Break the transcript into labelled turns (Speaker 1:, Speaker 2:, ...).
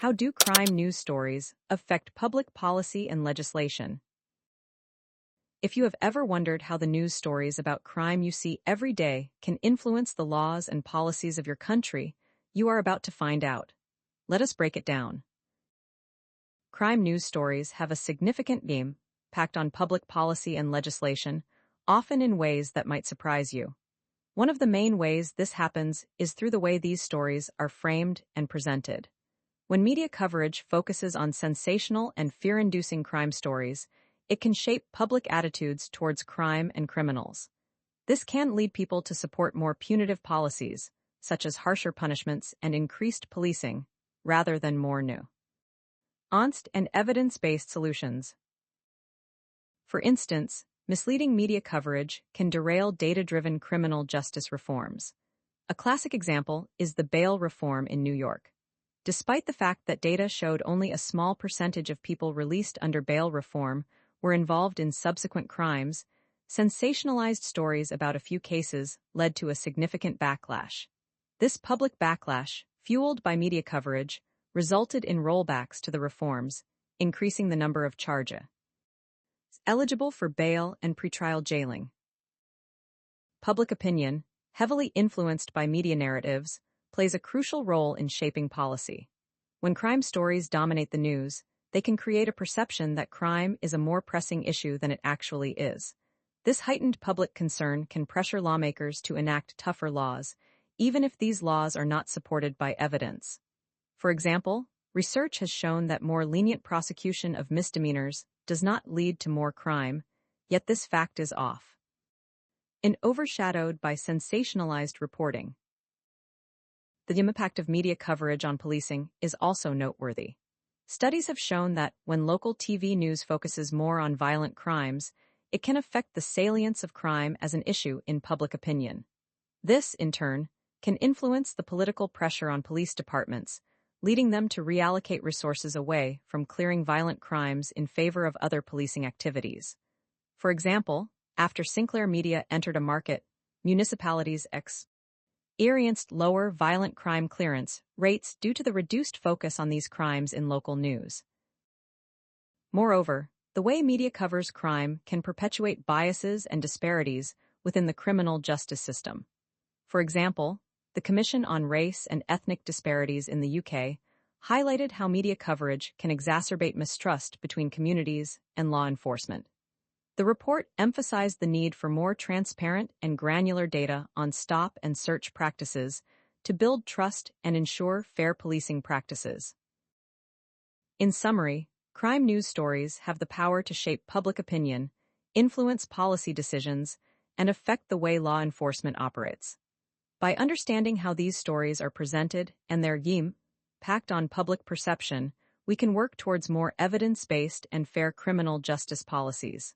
Speaker 1: How do crime news stories affect public policy and legislation? If you have ever wondered how the news stories about crime you see every day can influence the laws and policies of your country, you are about to find out. Let us break it down. Crime news stories have a significant impact on public policy and legislation, often in ways that might surprise you. One of the main ways this happens is through the way these stories are framed and presented. When media coverage focuses on sensational and fear-inducing crime stories, it can shape public attitudes towards crime and criminals. This can lead people to support more punitive policies, such as harsher punishments and increased policing, rather than more nuanced and evidence-based solutions. For instance, misleading media coverage can derail data-driven criminal justice reforms. A classic example is the bail reform in New York. Despite the fact that data showed only a small percentage of people released under bail reform were involved in subsequent crimes, sensationalized stories about a few cases led to a significant backlash. This public backlash, fueled by media coverage, resulted in rollbacks to the reforms, increasing the number of charges eligible for bail and pretrial jailing. Public opinion, heavily influenced by media narratives, plays a crucial role in shaping policy. When crime stories dominate the news, they can create a perception that crime is a more pressing issue than it actually is. This heightened public concern can pressure lawmakers to enact tougher laws, even if these laws are not supported by evidence. For example, research has shown that more lenient prosecution of misdemeanors does not lead to more crime, yet this fact is often overshadowed by sensationalized reporting. The impact of media coverage on policing is also noteworthy. Studies have shown that when local TV news focuses more on violent crimes, it can affect the salience of crime as an issue in public opinion. This, in turn, can influence the political pressure on police departments, leading them to reallocate resources away from clearing violent crimes in favor of other policing activities. For example, after Sinclair Media entered a market, municipalities experienced lower violent crime clearance rates due to the reduced focus on these crimes in local news. Moreover, the way media covers crime can perpetuate biases and disparities within the criminal justice system. For example, the Commission on Race and Ethnic Disparities in the UK highlighted how media coverage can exacerbate mistrust between communities and law enforcement. The report emphasized the need for more transparent and granular data on stop and search practices to build trust and ensure fair policing practices. In summary, crime news stories have the power to shape public opinion, influence policy decisions, and affect the way law enforcement operates. By understanding how these stories are presented and their impact on public perception, we can work towards more evidence-based and fair criminal justice policies.